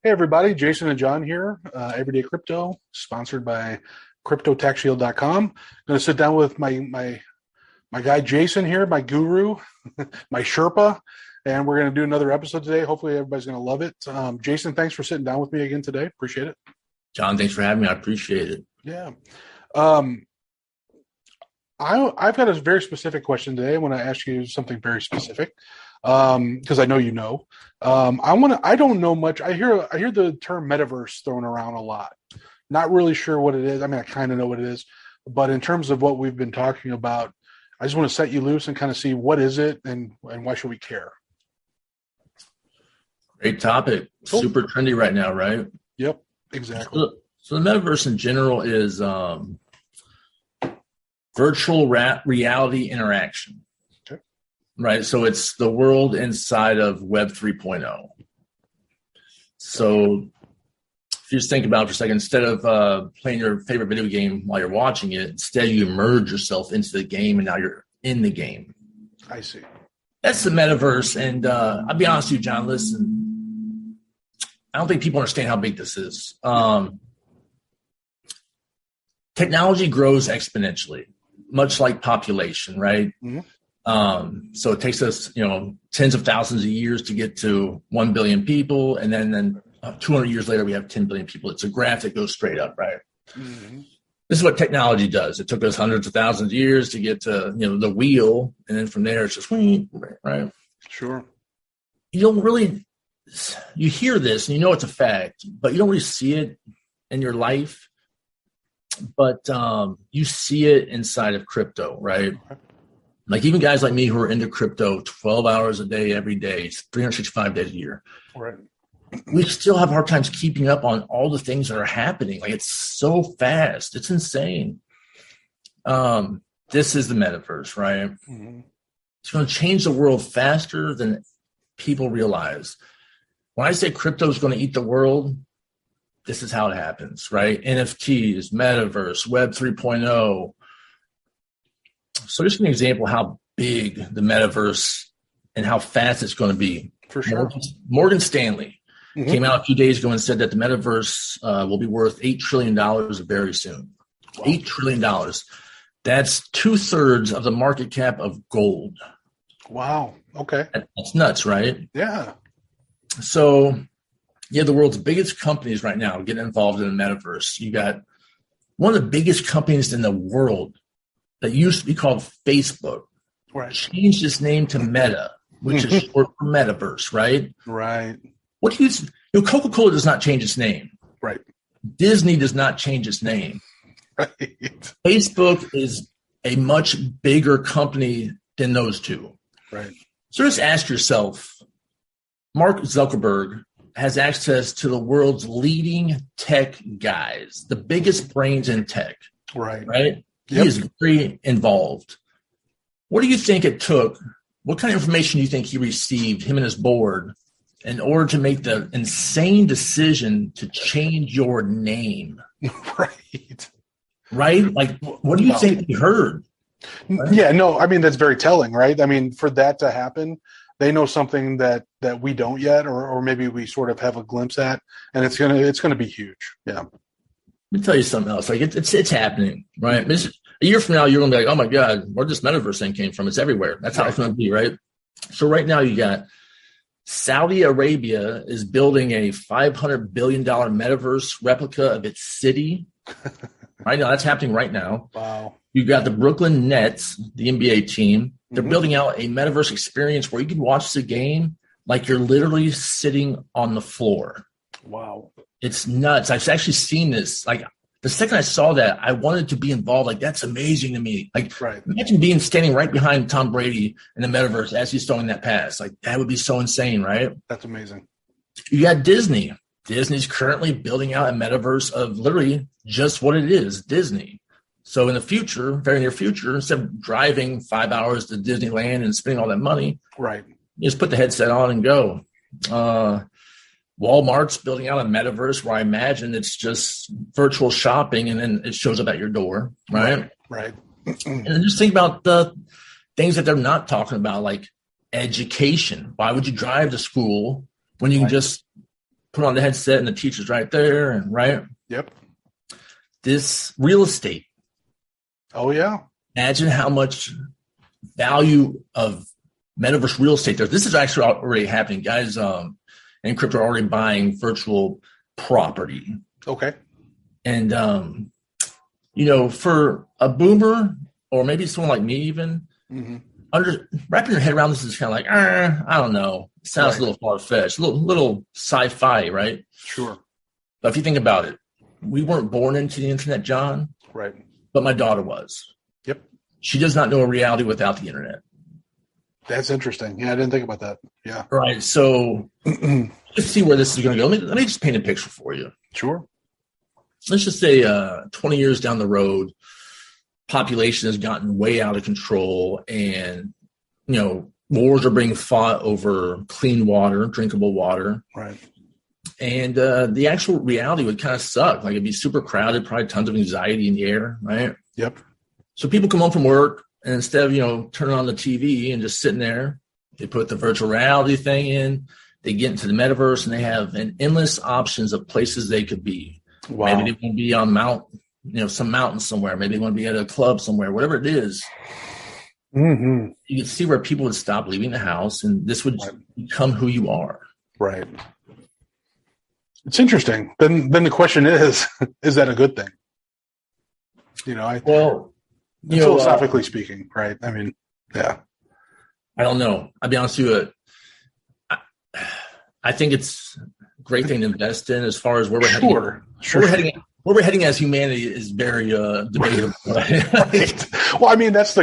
Hey everybody, Jason and John here, Everyday Crypto, sponsored by CryptoTaxShield.com. Going to sit down with my guy Jason here, my guru, my Sherpa, and we're going to do another episode today. Hopefully everybody's going to love it. Jason, thanks for sitting down with me again today. Appreciate it. John, thanks for having me. I appreciate it. Yeah. I've got a very specific question today. I want to ask you something very specific. Because I know you know. I don't know much. I hear the term metaverse thrown around a lot. Not really sure what it is. I mean, I kind of know what it is, but in terms of what we've been talking about, I just want to set you loose and kind of see what is it and why should we care? Great topic. Cool. Super trendy right now, right? Yep, exactly. So the metaverse in general is virtual reality interaction. Right. So it's the world inside of Web 3.0. So if you just think about it for a second, instead of playing your favorite video game while you're watching it, instead you immerse yourself into the game and now you're in the game. I see. That's the metaverse. And I'll be honest with you, John, listen, I don't think people understand how big this is. Technology grows exponentially, much like population, right? Mm-hmm. So it takes us, tens of thousands of years to get to 1 billion people. And then 200 years later, we have 10 billion people. It's a graph that goes straight up, right? Mm-hmm. This is what technology does. It took us hundreds of thousands of years to get to, the wheel. And then from there, it's just, right? Sure. You hear this and it's a fact, but you don't really see it in your life. But you see it inside of crypto, right? Okay. Like even guys like me who are into crypto 12 hours a day, every day, 365 days a year. Right. We still have hard times keeping up on all the things that are happening. Like it's so fast. It's insane. This is the metaverse, right? Mm-hmm. It's going to change the world faster than people realize. When I say crypto is going to eat the world, this is how it happens, right? NFTs, metaverse, Web 3.0. So just an example of how big the metaverse and how fast it's going to be. For sure. Morgan Stanley came out a few days ago and said that the metaverse will be worth $8 trillion very soon. Wow. $8 trillion. That's 2/3 of the market cap of gold. Wow. Okay. That's nuts, right? Yeah. So, the world's biggest companies right now getting involved in the metaverse. You got one of the biggest companies in the world that used to be called Facebook, right? Changed its name to Meta, which is short for metaverse, right? Right. What do you Coca-Cola does not change its name. Right. Disney does not change its name. Right. Facebook is a much bigger company than those two. Right. So just ask yourself, Mark Zuckerberg has access to the world's leading tech guys, the biggest brains in tech. Right. Right? Yep. He is very involved. What do you think it took? What kind of information do you think he received, him and his board, in order to make the insane decision to change your name? Right. Right? Like, what do you think he heard? Right? Yeah, no, I mean, that's very telling, right? I mean, for that to happen, they know something that we don't yet, or maybe we sort of have a glimpse at, and it's gonna be huge. Yeah. Let me tell you something else. Like it's happening, right? A year from now, you're going to be like, oh my God, where this metaverse thing came from? It's everywhere. That's how it's going to be, right? So right now you got Saudi Arabia is building a $500 billion metaverse replica of its city. Right now, that's happening right now. Wow. You got the Brooklyn Nets, the NBA team. They're building out a metaverse experience where you can watch the game like you're literally sitting on the floor. Wow. It's nuts. I've actually seen this. Like the second I saw that, I wanted to be involved. Like that's amazing to me. Like imagine standing right behind Tom Brady in the metaverse as he's throwing that pass. Like that would be so insane, right? That's amazing. You got Disney. Disney's currently building out a metaverse of literally just what it is, Disney. So in the future, very near future, instead of driving 5 hours to Disneyland and spending all that money, right, you just put the headset on and go. Walmart's building out a metaverse where I imagine it's just virtual shopping and then it shows up at your door, right? Right. And then just think about the things that they're not talking about, like education. Why would you drive to school when you can just put on the headset and the teacher's right there, and right. Yep. This real estate. Oh yeah. Imagine how much value of metaverse real estate there. This is actually already happening, guys. In crypto are already buying virtual property. Okay. And for a boomer or maybe someone like me, even wrapping your head around this is kind of like, I don't know. It sounds a little far fetched, a little sci-fi, right? Sure. But if you think about it, we weren't born into the internet, John. Right. But my daughter was. Yep. She does not know a reality without the internet. That's interesting. Yeah, I didn't think about that. Yeah. Right. So let's see where this is going to go. Let me just paint a picture for you. Sure. Let's just say 20 years down the road, population has gotten way out of control, and wars are being fought over clean water, drinkable water. Right. And the actual reality would kind of suck. Like, it'd be super crowded, probably tons of anxiety in the air, right? Yep. So people come home from work, and instead of turning on the TV and just sitting there, they put the virtual reality thing in. They get into the metaverse, and they have an endless options of places they could be. Wow. Maybe they want to be on some mountain somewhere. Maybe they want to be at a club somewhere. Whatever it is, you can see where people would stop leaving the house, and this would become who you are. Right. It's interesting. Then the question is that a good thing? Philosophically speaking, right? I mean, yeah. I don't know. I'll be honest with you. I think it's a great thing to invest in. As far as where we're heading. Where we're heading as humanity is very debatable. Right. Well, I mean, that's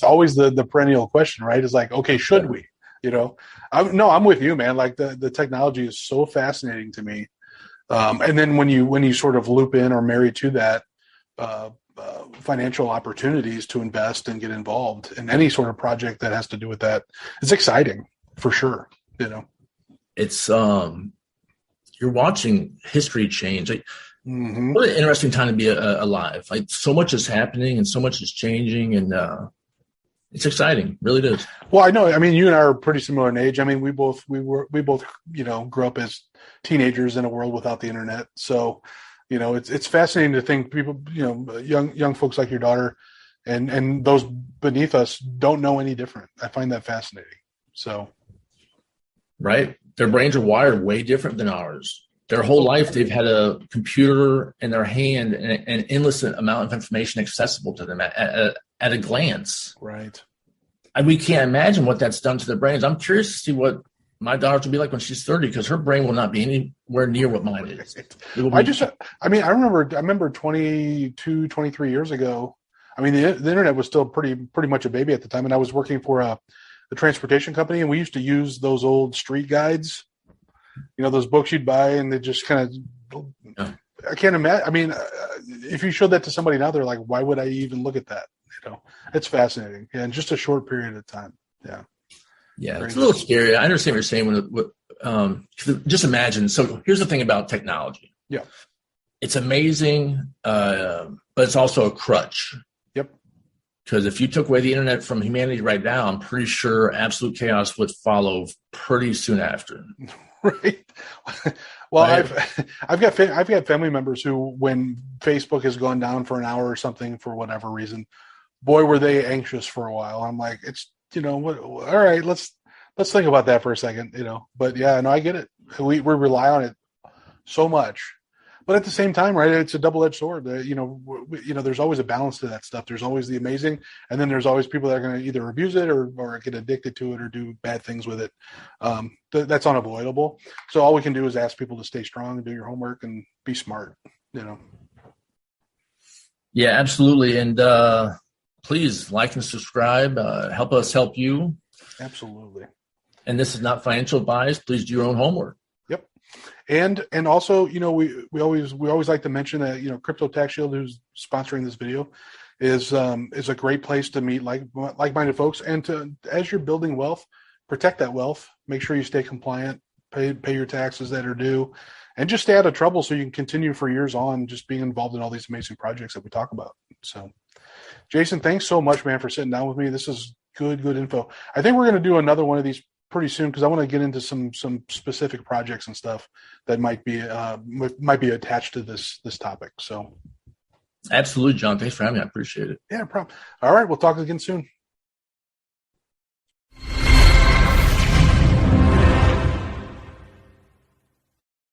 always the perennial question, right? Is like, okay, should we? I'm with you, man. Like the technology is so fascinating to me. And then when you sort of loop in or marry to that financial opportunities to invest and get involved in any sort of project that has to do with that, it's exciting for sure. It's you're watching history change. What an interesting time to be alive. Like, so much is happening and so much is changing, and it's exciting. Really it is. Well, I know. I mean, you and I are pretty similar in age. I mean, we both grew up as teenagers in a world without the internet. So, it's fascinating to think people, young folks like your daughter and those beneath us don't know any different. I find that fascinating. So, right. Their brains are wired way different than ours. Their whole life, they've had a computer in their hand and an endless amount of information accessible to them at a glance. Right. And we can't imagine what that's done to their brains. I'm curious to see what my daughter will be like when she's 30, because her brain will not be anywhere near what mine is. I remember 22, 23 years ago. I mean, the internet was still pretty much a baby at the time, and I was working for the transportation company, and we used to use those old street guides, those books you'd buy, and they just kind of, I can't imagine. I mean, if you showed that to somebody now, they're like, why would I even look at that? It's fascinating. Yeah, in just a short period of time. Yeah. Yeah. It's a little scary. I understand what you're saying. Just imagine. So here's the thing about technology. Yeah. It's amazing, but it's also a crutch. Yep. Because if you took away the internet from humanity right now, I'm pretty sure absolute chaos would follow pretty soon after. Right. Well, right. I've got family members who, when Facebook has gone down for an hour or something for whatever reason, boy, were they anxious for a while. I'm like, it's what? All right, let's think about that for a second. But yeah, no, I get it. We rely on it so much, but at the same time, right? It's a double-edged sword. There's always a balance to that stuff. There's always the amazing, and then there's always people that are going to either abuse it or get addicted to it or do bad things with it. That's unavoidable. So all we can do is ask people to stay strong, do your homework, and be smart. Yeah, absolutely. And please like and subscribe. Help us help you. Absolutely. And this is not financial advice. Please do your own homework. Yep. And also, we always like to mention that, Crypto Tax Shield, who's sponsoring this video, is a great place to meet like-minded folks, and as you're building wealth, protect that wealth. Make sure you stay compliant, pay your taxes that are due, and just stay out of trouble so you can continue for years on just being involved in all these amazing projects that we talk about. So, Jason, thanks so much, man, for sitting down with me. This is good info. I think we're going to do another one of these pretty soon because I want to get into some specific projects and stuff that might be attached to this topic. So, absolutely, John. Thanks for having me. I appreciate it. Yeah, no problem. All right, we'll talk again soon.